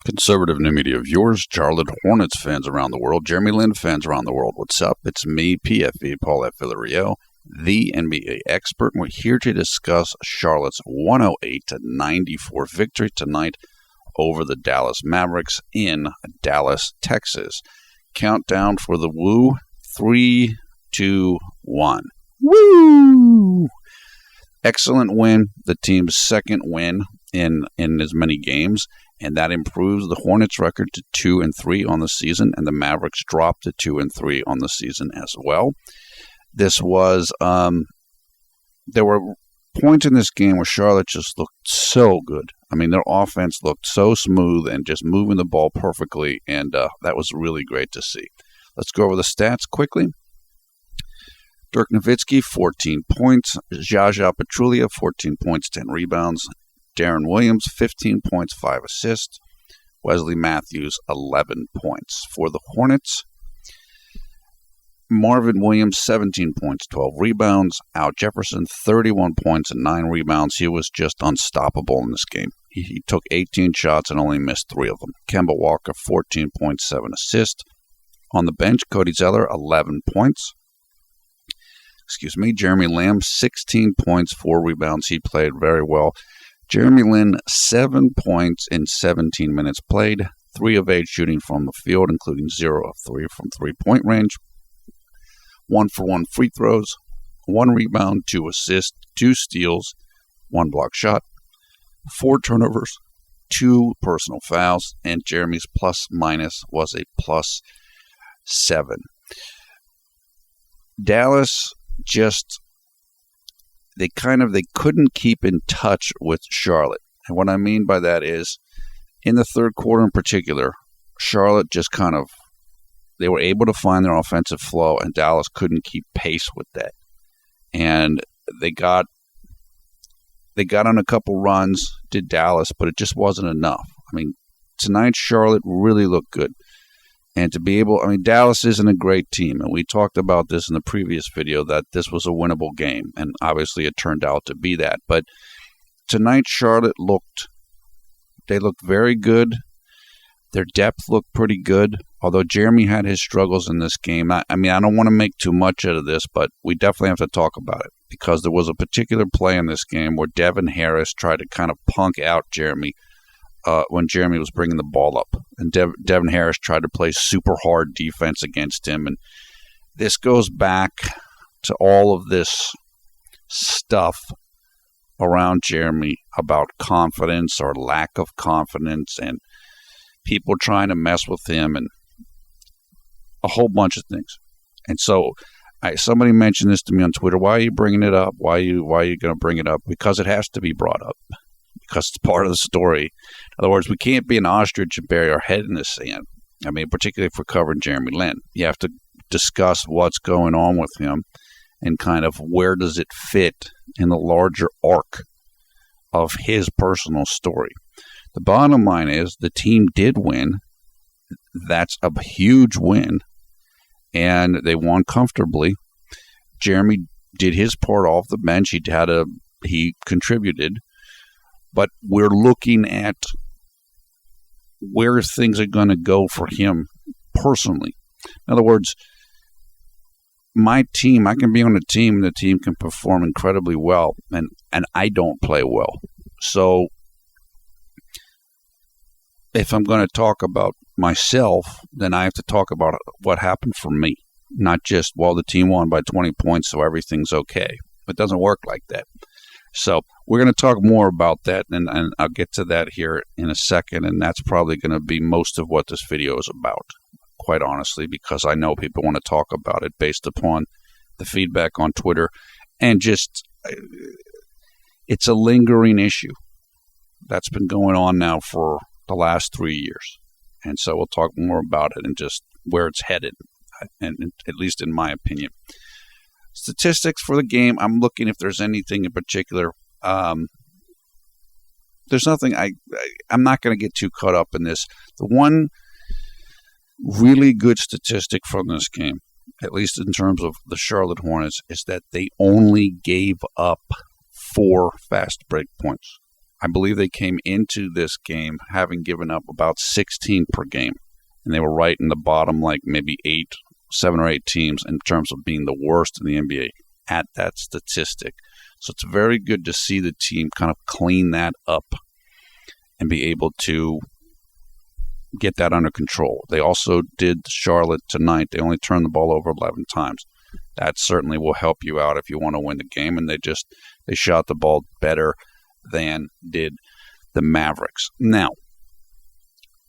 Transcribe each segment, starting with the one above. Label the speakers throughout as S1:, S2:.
S1: Conservative new media viewers, Charlotte Hornets fans around the world, J-Lin fans around the world, what's up? It's me, PFV, Paul F. Villarreal, the NBA expert, and we're here to discuss Charlotte's 108-94 victory tonight over the Dallas Mavericks in Dallas, Texas. Countdown for the woo, 3, 2, 1. Woo! Excellent win, the team's second win in as many games. And that improves the Hornets' record to 2-3 on the season, and the Mavericks dropped to 2-3 on the season as well. This was there were points in this game where Charlotte just looked so good. I mean, their offense looked so smooth and just moving the ball perfectly, and that was really great to see. Let's go over the stats quickly. Dirk Nowitzki, 14 points. Zaza Pachulia, 14 points, 10 rebounds. Deron Williams, 15 points, 5 assists. Wesley Matthews, 11 points. For the Hornets, Marvin Williams, 17 points, 12 rebounds. Al Jefferson, 31 points and 9 rebounds. He was just unstoppable in this game. He took 18 shots and only missed 3 of them. Kemba Walker, 14 points, 7 assists. On the bench, Cody Zeller, 11 points. Jeremy Lamb, 16 points, 4 rebounds. He played very well. JLin, 7 points in 17 minutes played, 3 of 8 shooting from the field, including 0 of 3 from three-point range, 1-for-1 free throws, 1 rebound, 2 assists, 2 steals, 1 block shot, 4 turnovers, 2 personal fouls, and Jeremy's plus-minus was a +7. Dallas just... They couldn't keep in touch with Charlotte. And what I mean by that is, in the third quarter in particular, Charlotte just they were able to find their offensive flow, and Dallas couldn't keep pace with that. And they got on a couple runs, did Dallas, but it just wasn't enough. I mean, tonight Charlotte really looked good. And to be able, Dallas isn't a great team, and we talked about this in the previous video, that this was a winnable game, and obviously it turned out to be that. But tonight, Charlotte looked very good. Their depth looked pretty good, although Jeremy had his struggles in this game. I don't want to make too much out of this, but we definitely have to talk about it, because there was a particular play in this game where Devin Harris tried to kind of punk out Jeremy when Jeremy was bringing the ball up. And Devin Harris tried to play super hard defense against him. And this goes back to all of this stuff around Jeremy about confidence or lack of confidence and people trying to mess with him and a whole bunch of things. And so somebody mentioned this to me on Twitter. Why are you bringing it up? Why are you going to bring it up? Because it has to be brought up. Because it's part of the story. In other words, we can't be an ostrich and bury our head in the sand. Particularly if we're covering JLin. You have to discuss what's going on with him and kind of where does it fit in the larger arc of his personal story. The bottom line is the team did win. That's a huge win. And they won comfortably. Jeremy did his part off the bench. He contributed. But we're looking at where things are going to go for him personally. In other words, my team, I can be on a team and the team can perform incredibly well, and I don't play well. So if I'm going to talk about myself, then I have to talk about what happened for me, not just, the team won by 20 points, so everything's okay. It doesn't work like that. So we're going to talk more about that, and I'll get to that here in a second, and that's probably going to be most of what this video is about, quite honestly, because I know people want to talk about it based upon the feedback on Twitter, and just it's a lingering issue that's been going on now for the last 3 years, and so we'll talk more about it and just where it's headed, and at least in my opinion. Statistics for the game, I'm looking if there's anything in particular. There's nothing. I'm not going to get too caught up in this. The one really good statistic from this game, at least in terms of the Charlotte Hornets, is that they only gave up 4 fast break points. I believe they came into this game having given up about 16 per game. And they were right in the bottom, like maybe 7 or 8 teams in terms of being the worst in the NBA at that statistic. So it's very good to see the team kind of clean that up and be able to get that under control. They also did Charlotte tonight. They only turned the ball over 11 times. That certainly will help you out if you want to win the game. And they shot the ball better than did the Mavericks. Now,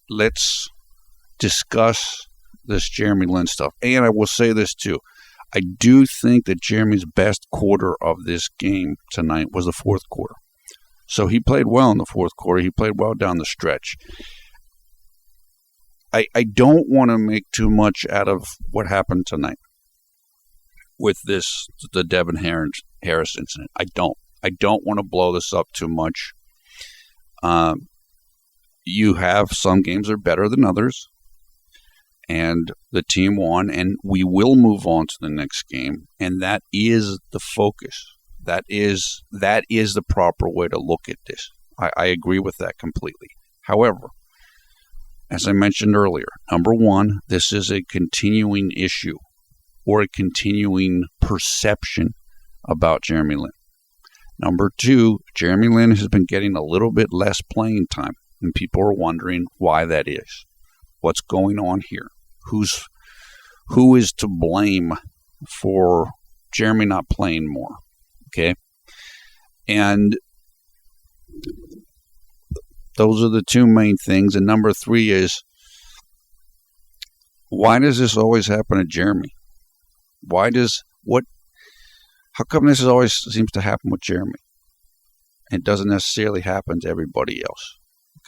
S1: let's discuss this JLin stuff. And I will say this too. I do think that Jeremy's best quarter of this game tonight was the fourth quarter. So he played well in the fourth quarter. He played well down the stretch. I don't want to make too much out of what happened tonight with the Devin Harris incident. I don't want to blow this up too much. You have some games are better than others, and the team won, and we will move on to the next game, and that is the focus. That is the proper way to look at this. I agree with that completely. However, as I mentioned earlier, number one, this is a continuing issue or a continuing perception about JLin. Number two, JLin has been getting a little bit less playing time, and people are wondering why that is. What's going on here? Who is to blame for Jeremy not playing more? Okay, and those are the two main things. And number three is, why does this always happen to Jeremy? How come this always seems to happen with Jeremy? It doesn't necessarily happen to everybody else.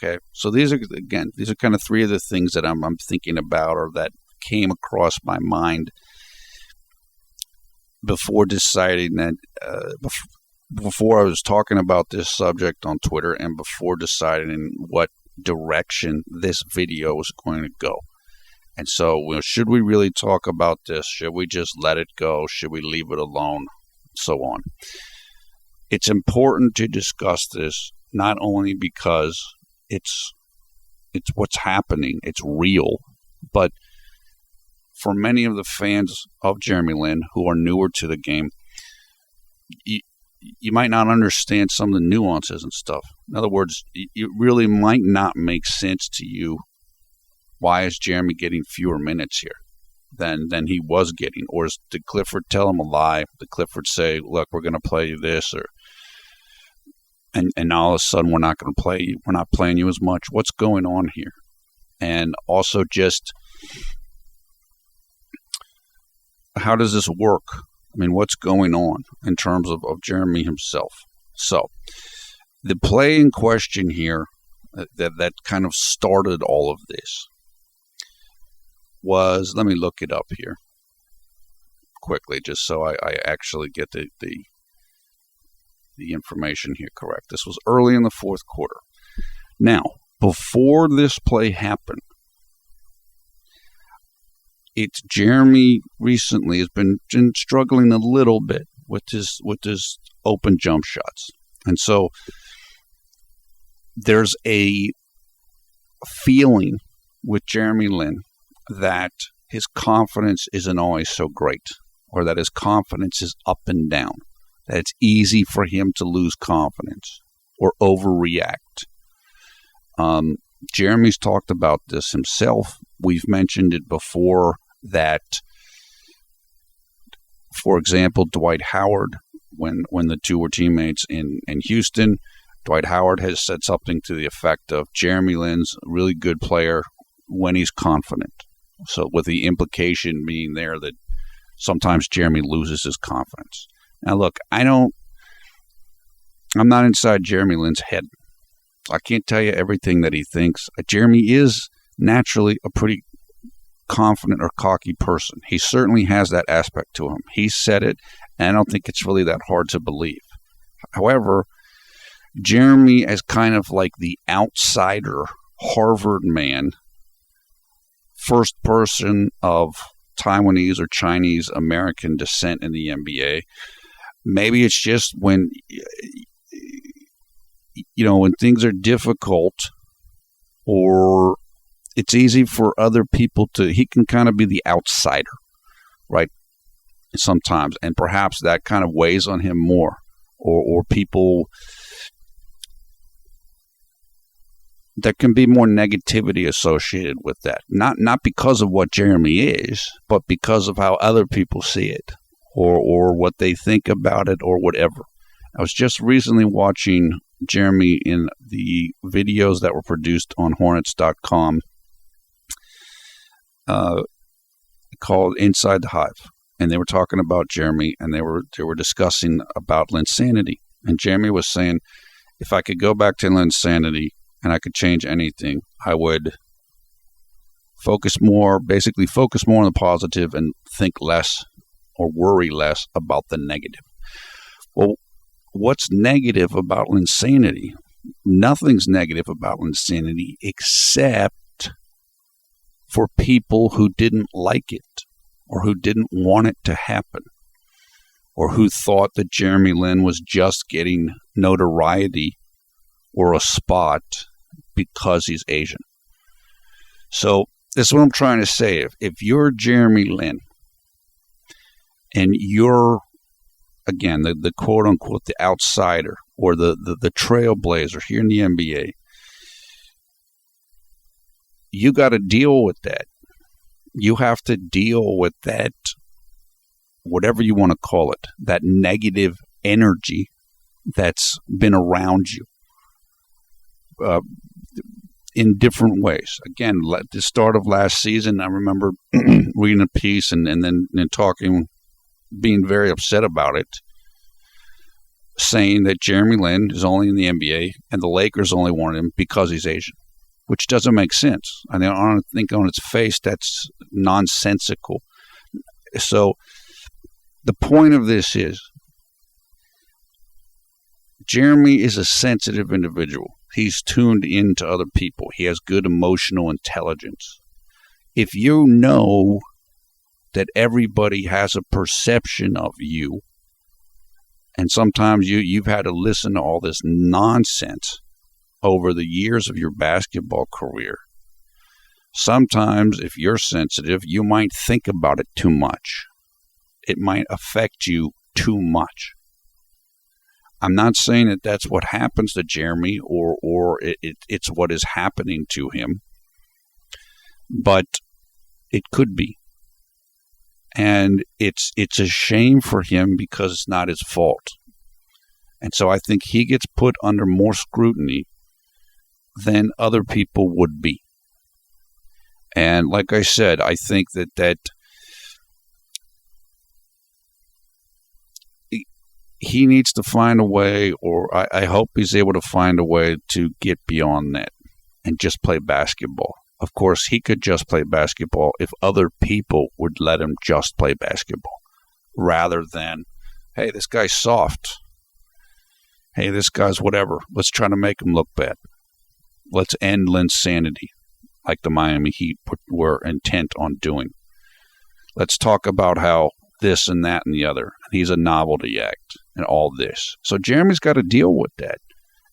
S1: Okay, so these are kind of three of the things that I'm thinking about, or that came across my mind before deciding that, before I was talking about this subject on Twitter, and before deciding in what direction this video is going to go. And so, should we really talk about this? Should we just let it go? Should we leave it alone? So on. It's important to discuss this, not only because it's what's happening, it's real, but for many of the fans of JLin who are newer to the game, you might not understand some of the nuances and stuff. In other words, it really might not make sense to you. Why is Jeremy getting fewer minutes here than he was getting? Or did Clifford tell him a lie? Did Clifford say, look, we're going to play you this, and now all of a sudden we're not going to play you, we're not playing you as much? What's going on here? And also, just how does this work? I mean, what's going on in terms of Jeremy himself? So the play in question here that kind of started all of this was, let me look it up here quickly, just so I actually get the information here correct. This was early in the fourth quarter. Now, before this play happened, it's Jeremy recently has been struggling a little bit with his open jump shots. And so there's a feeling with JLin that his confidence isn't always so great, or that his confidence is up and down, that it's easy for him to lose confidence or overreact. Jeremy's talked about this himself. We've mentioned it before that, for example, Dwight Howard, when the two were teammates in Houston, Dwight Howard has said something to the effect of JLin's a really good player when he's confident. So with the implication being there that sometimes Jeremy loses his confidence. Now look, I'm not inside JLin's head. I can't tell you everything that he thinks. Jeremy is naturally a pretty confident or cocky person. He certainly has that aspect to him. He said it, and I don't think it's really that hard to believe. However, Jeremy, as kind of like the outsider Harvard man, first person of Taiwanese or Chinese American descent in the NBA, maybe it's just when when things are difficult or it's easy for other people he can kind of be the outsider, right? Sometimes, and perhaps that kind of weighs on him more, or people, there can be more negativity associated with that. Not because of what Jeremy is, but because of how other people see it, or what they think about it, or whatever. I was just recently watching Jeremy in the videos that were produced on Hornets.com called Inside the Hive. And they were talking about Jeremy, and they were discussing about Linsanity. And Jeremy was saying, if I could go back to Linsanity and I could change anything, I would focus more on the positive and think less or worry less about the negative. Well, what's negative about Linsanity? Nothing's negative about Linsanity except for people who didn't like it, or who didn't want it to happen, or who thought that JLin was just getting notoriety or a spot because he's Asian. So this is what I'm trying to say. If you're JLin and you're, again, the quote-unquote the outsider or the trailblazer here in the NBA, you got to deal with that. You have to deal with that, whatever you want to call it, that negative energy that's been around you in different ways. Again, at the start of last season, I remember reading a piece and then talking, being very upset about it, saying that JLin is only in the NBA and the Lakers only wanted him because he's Asian, which doesn't make sense. I don't think on its face that's nonsensical. So the point of this is Jeremy is a sensitive individual. He's tuned into other people. He has good emotional intelligence. If you know that everybody has a perception of you, and sometimes you've had to listen to all this nonsense over the years of your basketball career, sometimes if you're sensitive, you might think about it too much. It might affect you too much. I'm not saying that that's what happens to Jeremy or it's what is happening to him, but it could be. And it's a shame for him because it's not his fault. And so I think he gets put under more scrutiny than other people would be. And like I said, I think that he needs to find a way, or I hope he's able to find a way to get beyond that and just play basketball. Of course, he could just play basketball if other people would let him just play basketball, rather than, hey, this guy's soft. Hey, this guy's whatever. Let's try to make him look bad. Let's end Linsanity, like the Miami Heat were intent on doing. Let's talk about how this and that and the other. And he's a novelty act and all this. So Jeremy's got to deal with that.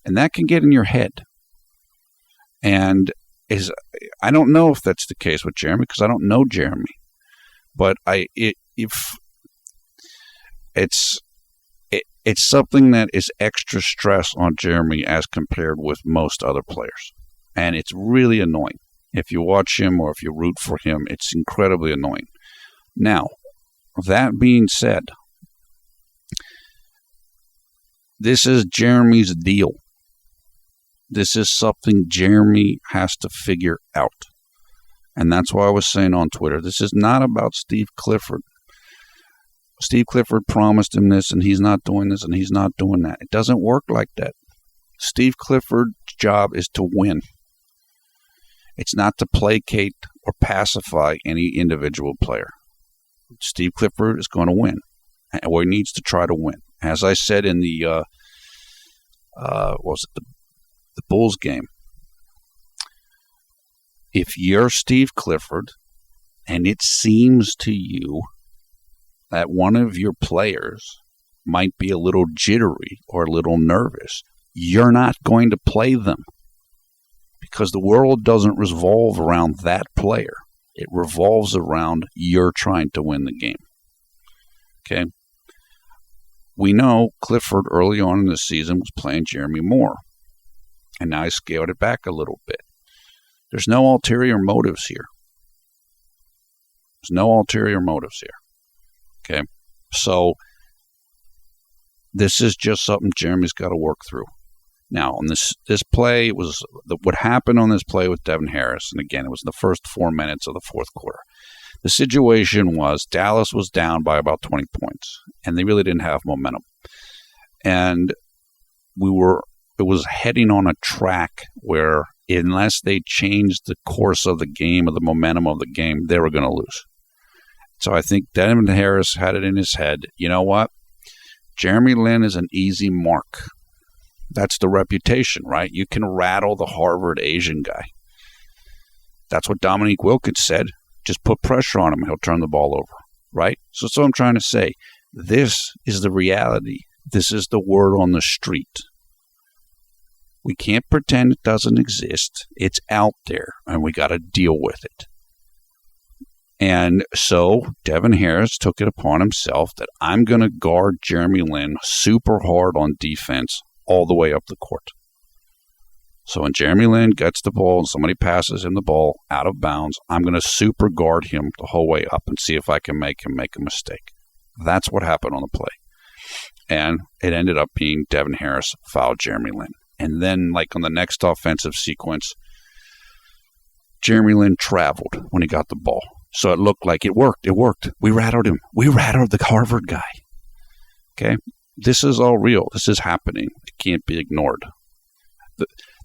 S1: And that can get in your head. And I don't know if that's the case with Jeremy because I don't know Jeremy. But if it's something that is extra stress on Jeremy as compared with most other players. And it's really annoying. If you watch him or if you root for him, it's incredibly annoying. Now, that being said, this is Jeremy's deal. This is something Jeremy has to figure out. And that's why I was saying on Twitter, this is not about Steve Clifford. Steve Clifford promised him this, and he's not doing this, and he's not doing that. It doesn't work like that. Steve Clifford's job is to win. It's not to placate or pacify any individual player. Steve Clifford is going to win, or he needs to try to win. As I said in the the Bulls game, if you're Steve Clifford and it seems to you that one of your players might be a little jittery or a little nervous, you're not going to play them because the world doesn't revolve around that player. It revolves around you're trying to win the game. Okay? We know Clifford early on in the season was playing Jeremy Moore, and now he scaled it back a little bit. There's no ulterior motives here. There's no ulterior motives here. Okay? So this is just something Jeremy's got to work through. Now, on this play, what happened on this play with Devin Harris, and again, it was in the first 4 minutes of the fourth quarter. The situation was Dallas was down by about 20 points, and they really didn't have momentum. And it was heading on a track where unless they changed the course of the game or the momentum of the game, they were going to lose. So I think Devin Harris had it in his head, you know what? JLin is an easy mark. That's the reputation, right? You can rattle the Harvard Asian guy. That's what Dominique Wilkins said. Just put pressure on him, he'll turn the ball over, right? So that's what I'm trying to say. This is the reality. This is the word on the street. We can't pretend it doesn't exist. It's out there, and we got to deal with it. And so Devin Harris took it upon himself that I'm going to guard JLin super hard on defense all the way up the court. So when JLin gets the ball and somebody passes him the ball out of bounds, I'm going to super guard him the whole way up and see if I can make him make a mistake. That's what happened on the play. And it ended up being Devin Harris fouled JLin. And then, like on the next offensive sequence, JLin traveled when he got the ball. So it looked like it worked. It worked. We rattled him. We rattled the Harvard guy. Okay? This is all real. This is happening. It can't be ignored.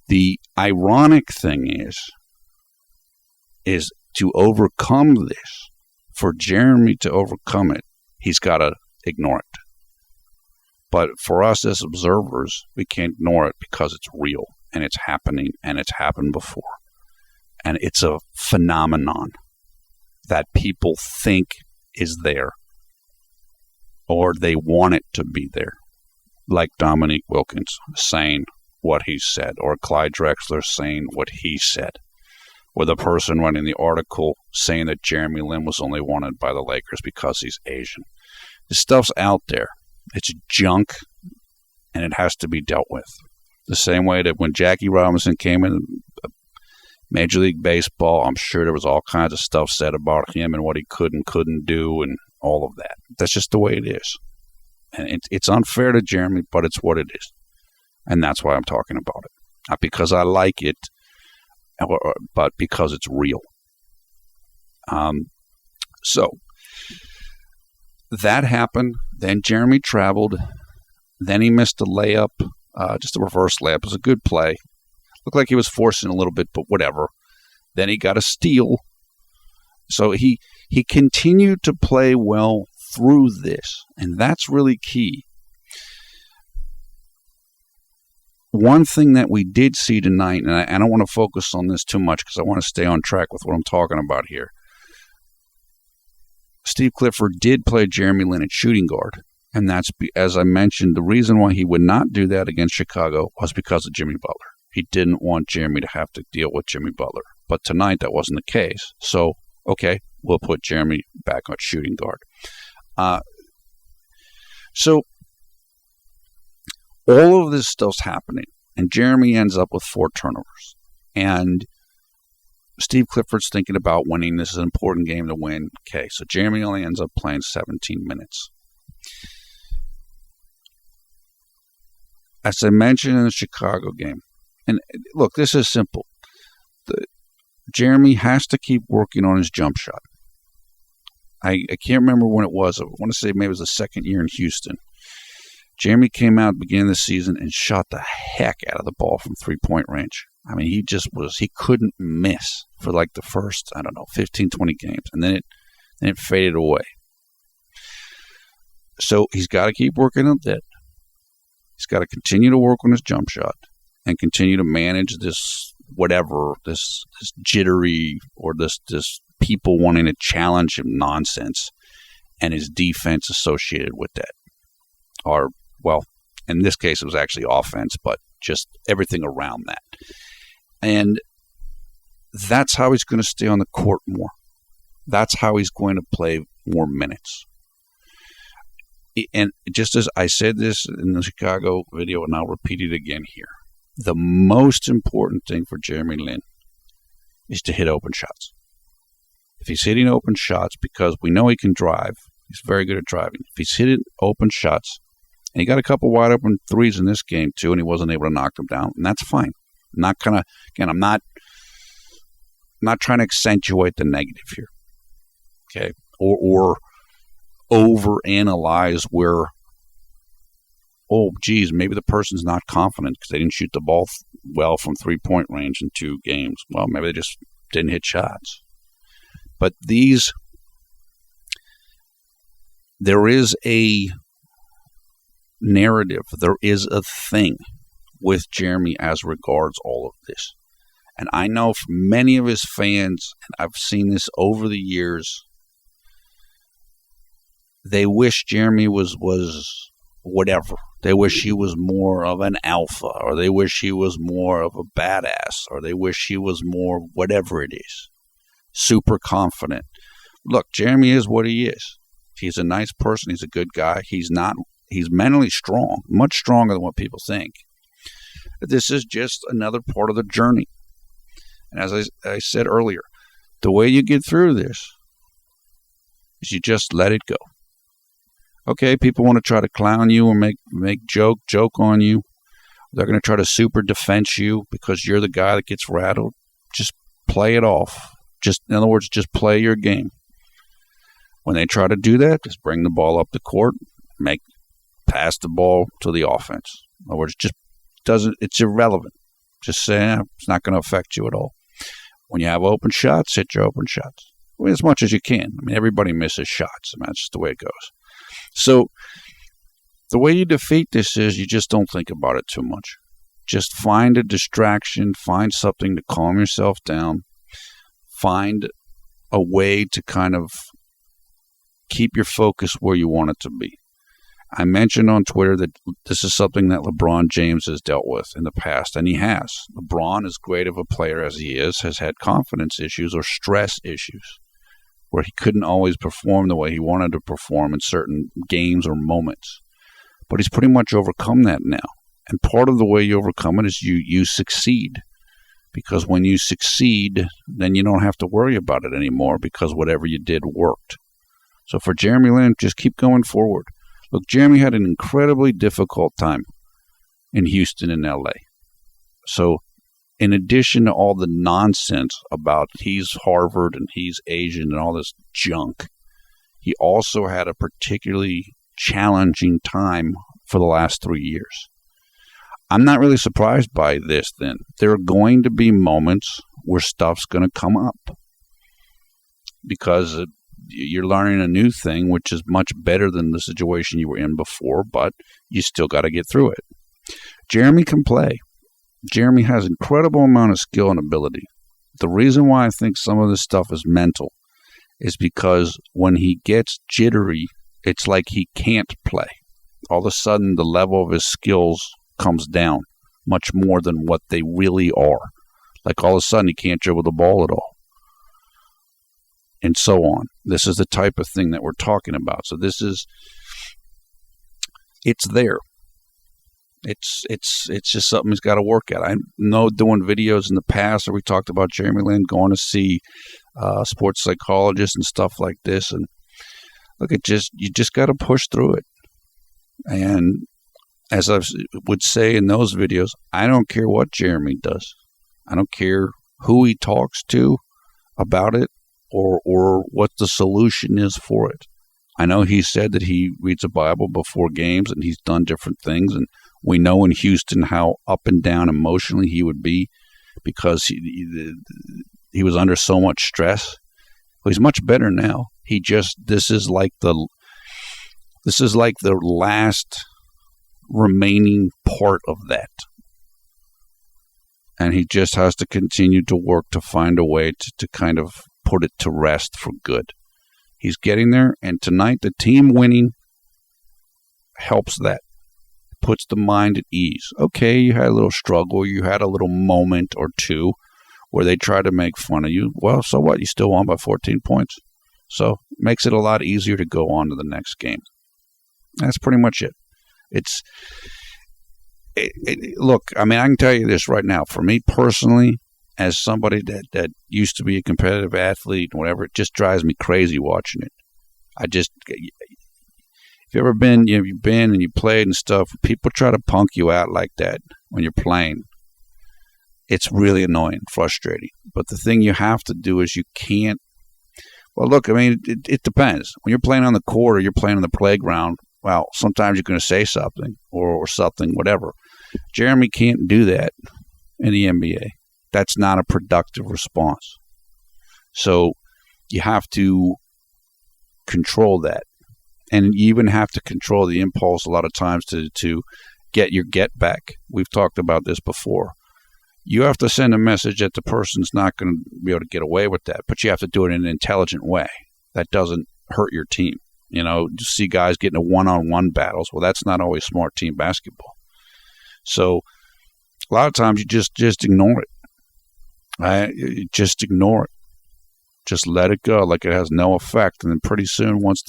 S1: The ironic thing is to overcome this, for Jeremy to overcome it, he's got to ignore it. But for us as observers, we can't ignore it because it's real, and it's happening, and it's happened before. And it's a phenomenon that people think is there, or they want it to be there, like Dominique Wilkins saying what he said, or Clyde Drexler saying what he said, or the person writing the article saying that JLin was only wanted by the Lakers because he's Asian. This stuff's out there. It's junk, and it has to be dealt with. The same way that when Jackie Robinson came in Major League Baseball, I'm sure there was all kinds of stuff said about him and what he could and couldn't do and all of that. That's just the way it is. And it's unfair to Jeremy, but it's what it is. And that's why I'm talking about it. Not because I like it, but because it's real. So that happened. Then Jeremy traveled. Then he missed a layup, just a reverse layup. It was a good play. Looked like he was forcing a little bit, but whatever. Then he got a steal. So he continued to play well through this, and that's really key. One thing that we did see tonight, and I don't want to focus on this too much because I want to stay on track with what I'm talking about here. Steve Clifford did play JLin at shooting guard, and that's, as I mentioned, the reason why he would not do that against Chicago was because of Jimmy Butler. He didn't want Jeremy to have to deal with Jimmy Butler. But tonight, that wasn't the case. So, okay, we'll put Jeremy back on shooting guard. So, all of this stuff's happening, and Jeremy ends up with 4 turnovers. And Steve Clifford's thinking about winning. This is an important game to win. Okay, so Jeremy only ends up playing 17 minutes. As I mentioned in the Chicago game, and look, this is simple. Jeremy has to keep working on his jump shot. I can't remember when it was. I want to say maybe it was the second year in Houston. Jeremy came out at the beginning of the season and shot the heck out of the ball from three-point range. I mean, he couldn't miss for like the first, 15, 20 games. And then it faded away. So he's got to keep working on that. He's got to continue to work on his jump shot and continue to manage this jittery or this people wanting to challenge him nonsense and his defense associated with that. Or, well, in this case, it was actually offense, but just everything around that. And that's how he's going to stay on the court more. That's how he's going to play more minutes. And just as I said this in the Chicago video, and I'll repeat it again here, the most important thing for JLin is to hit open shots. If he's hitting open shots, because we know he can drive, he's very good at driving. If he's hitting open shots, and he got a couple wide open threes in this game too, and he wasn't able to knock them down, and that's fine. I'm not gonna, again, I'm not trying to accentuate the negative here, okay, or overanalyze where, oh, geez, maybe the person's not confident because they didn't shoot the ball well from three-point range in 2 games. Well, maybe they just didn't hit shots. But there is a narrative, there is a thing with Jeremy as regards all of this. And I know for many of his fans, and I've seen this over the years, they wish Jeremy was whatever. They wish he was more of an alpha, or they wish he was more of a badass, or they wish he was more whatever it is. Super confident. Look, Jeremy is what he is. He's a nice person. He's a good guy. He's mentally strong, much stronger than what people think. This is just another part of the journey. And as I said earlier, the way you get through this is you just let it go. Okay, people want to try to clown you or make joke on you. They're going to try to super defense you because you're the guy that gets rattled. Just play it off. In other words, just play your game. When they try to do that, just bring the ball up the court, pass the ball to the offense. In other words, it's irrelevant. Just say it's not going to affect you at all. When you have open shots, hit your open shots. As much as you can. I mean, everybody misses shots. I mean, that's just the way it goes. So the way you defeat this is you just don't think about it too much. Just find a distraction, find something to calm yourself down, find a way to kind of keep your focus where you want it to be. I mentioned on Twitter that this is something that LeBron James has dealt with in the past, and he has. LeBron, as great of a player as he is, has had confidence issues or stress issues where he couldn't always perform the way he wanted to perform in certain games or moments. But he's pretty much overcome that now. And part of the way you overcome it is you succeed. Because when you succeed, then you don't have to worry about it anymore because whatever you did worked. So for JLin, just keep going forward. Look, Jeremy had an incredibly difficult time in Houston and LA. So in addition to all the nonsense about he's Harvard and he's Asian and all this junk, he also had a particularly challenging time for the last 3 years. I'm not really surprised by this then. There are going to be moments where stuff's going to come up because you're learning a new thing, which is much better than the situation you were in before, but you still got to get through it. Jeremy can play. Jeremy has an incredible amount of skill and ability. The reason why I think some of this stuff is mental is because when he gets jittery, it's like he can't play. All of a sudden, the level of his skills comes down much more than what they really are. Like all of a sudden, he can't dribble the ball at all. And so on. This is the type of thing that we're talking about. So it's there. It's just something he's got to work at. I know doing videos in the past where we talked about JLin going to see sports psychologists and stuff like this. And look, you just got to push through it. And as I would say in those videos, I don't care what Jeremy does. I don't care who he talks to about it or what the solution is for it. I know he said that he reads a Bible before games and he's done different things. And we know in Houston how up and down emotionally he would be because he was under so much stress. Well, he's much better now. This is like the last remaining part of that. And he just has to continue to work to find a way to kind of put it to rest for good. He's getting there, and tonight the team winning helps that. puts the mind at ease. Okay, you had a little struggle. You had a little moment or two where they tried to make fun of you. Well, so what? You still won by 14 points. So it makes it a lot easier to go on to the next game. That's pretty much it. Look, I mean, I can tell you this right now. For me personally, as somebody that used to be a competitive athlete and whatever, it just drives me crazy watching it. If you've ever been, you've been and you played and stuff, people try to punk you out like that when you're playing. It's really annoying, frustrating. But the thing you have to do is you can't. Well, look, I mean, it depends. When you're playing on the court or you're playing on the playground, well, sometimes you're going to say something or something, whatever. Jeremy can't do that in the NBA. That's not a productive response. So you have to control that. And you even have to control the impulse a lot of times to get your get back. We've talked about this before. You have to send a message that the person's not going to be able to get away with that, but you have to do it in an intelligent way that doesn't hurt your team. You know, you see guys getting into one-on-one battles. Well, that's not always smart team basketball. So a lot of times you just ignore it. You just ignore it. Just let it go like it has no effect. And then pretty soon, once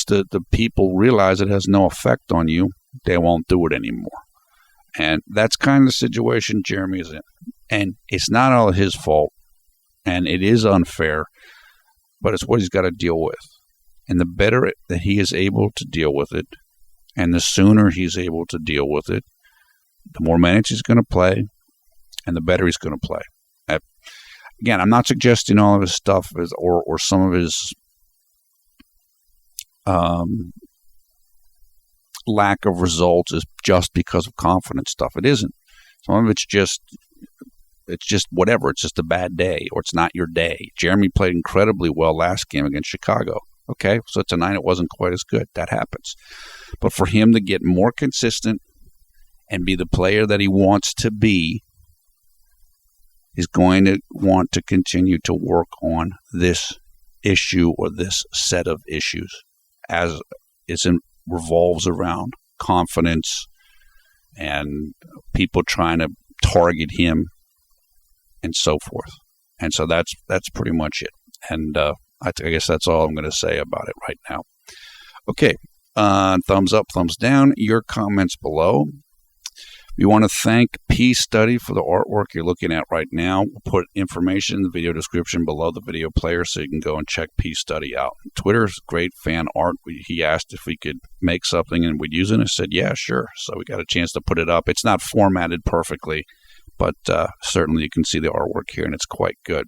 S1: the people realize it has no effect on you, they won't do it anymore. And that's kind of the situation Jeremy is in. And it's not all his fault. And it is unfair. But it's what he's got to deal with. And the better that he is able to deal with it, and the sooner he's able to deal with it, the more minutes he's going to play, and the better he's going to play. Again, I'm not suggesting all of his stuff or some of his lack of results is just because of confidence stuff. It isn't. Some of it's just whatever. It's just a bad day, or it's not your day. Jeremy played incredibly well last game against Chicago. Okay, so tonight it wasn't quite as good. That happens. But for him to get more consistent and be the player that he wants to be, he's going to want to continue to work on this issue or this set of issues as it revolves around confidence and people trying to target him and so forth. And so that's pretty much it. And I guess that's all I'm going to say about it right now. Okay, thumbs up, thumbs down, your comments below. We want to thank P Study for the artwork you're looking at right now. We'll put information in the video description below the video player so you can go and check P Study out. Twitter's great fan art. He asked if we could make something and we'd use it. I said, yeah, sure. So we got a chance to put it up. It's not formatted perfectly, but certainly you can see the artwork here, and it's quite good.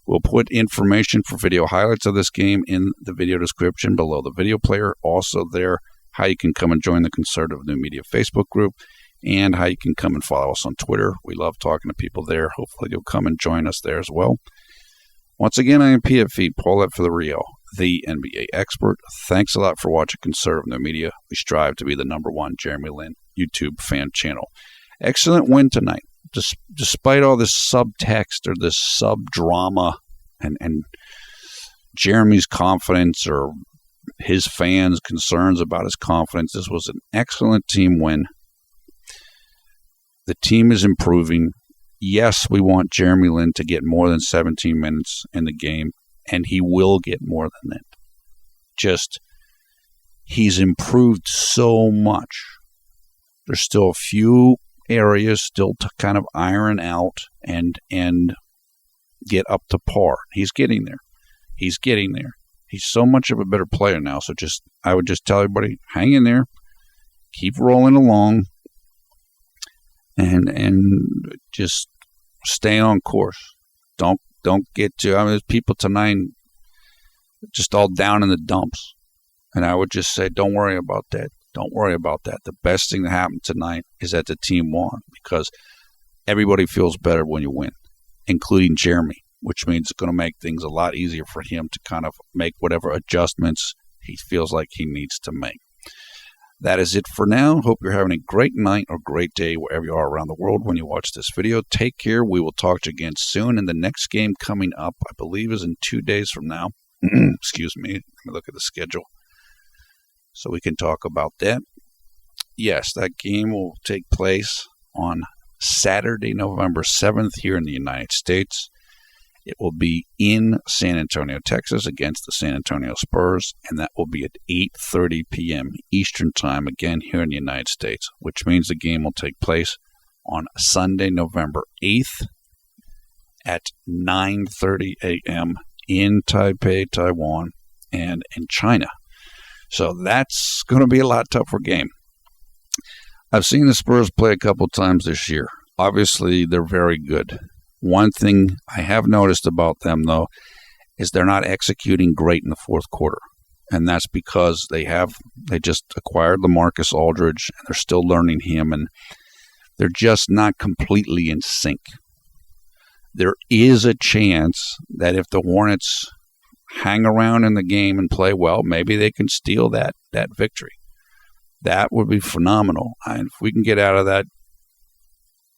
S1: We'll put information for video highlights of this game in the video description below the video player. Also there, how you can come and join the Conservative New Media Facebook group, and how you can come and follow us on Twitter. We love talking to people there. Hopefully you'll come and join us there as well. Once again, I am PFE, Paulette for the Rio, the NBA expert. Thanks a lot for watching Conservative New Media. We strive to be the #1 JLin YouTube fan channel. Excellent win tonight. Despite all this subtext or this sub-drama and Jeremy's confidence or his fans' concerns about his confidence, this was an excellent team win. The team is improving. Yes, we want JLin to get more than 17 minutes in the game, and he will get more than that. Just, he's improved so much. There's still a few areas still to kind of iron out and get up to par. He's getting there. He's getting there. He's so much of a better player now. So I would just tell everybody, hang in there, keep rolling along, and just stay on course. Don't get to. I mean, there's people tonight just all down in the dumps, and I would just say, don't worry about that. Don't worry about that. The best thing that happened tonight is that the team won, because everybody feels better when you win, including Jeremy, which means it's going to make things a lot easier for him to kind of make whatever adjustments he feels like he needs to make. That is it for now. Hope you're having a great night or great day wherever you are around the world when you watch this video. Take care. We will talk to you again soon. And the next game coming up, I believe, is in 2 days from now. Excuse me. Let me look at the schedule so we can talk about that. yes, that game will take place on Saturday, November 7th here in the United States. It will be in San Antonio, Texas, against the San Antonio Spurs, and that will be at 8:30 p.m. Eastern Time, again here in the United States, which means the game will take place on Sunday, November 8th at 9:30 a.m. in Taipei, Taiwan, and in China. So that's going to be a lot tougher game. I've seen the Spurs play a couple times this year. Obviously, they're very good. One thing I have noticed about them, though, is they're not executing great in the fourth quarter. And that's because they just acquired LaMarcus Aldridge, and they're still learning him, and they're just not completely in sync. There is a chance that if the Hornets hang around in the game and play well, maybe they can steal that victory. That would be phenomenal. And if we can get out of that,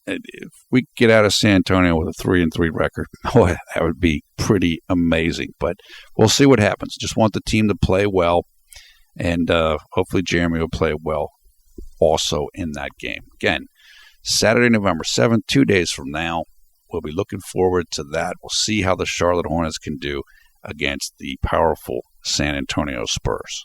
S1: if we get out of San Antonio with a 3-3 record, boy, that would be pretty amazing. But we'll see what happens. Just want the team to play well, and hopefully Jeremy will play well also in that game. Again, Saturday, November 7th, 2 days from now. We'll be looking forward to that. We'll see how the Charlotte Hornets can do against the powerful San Antonio Spurs.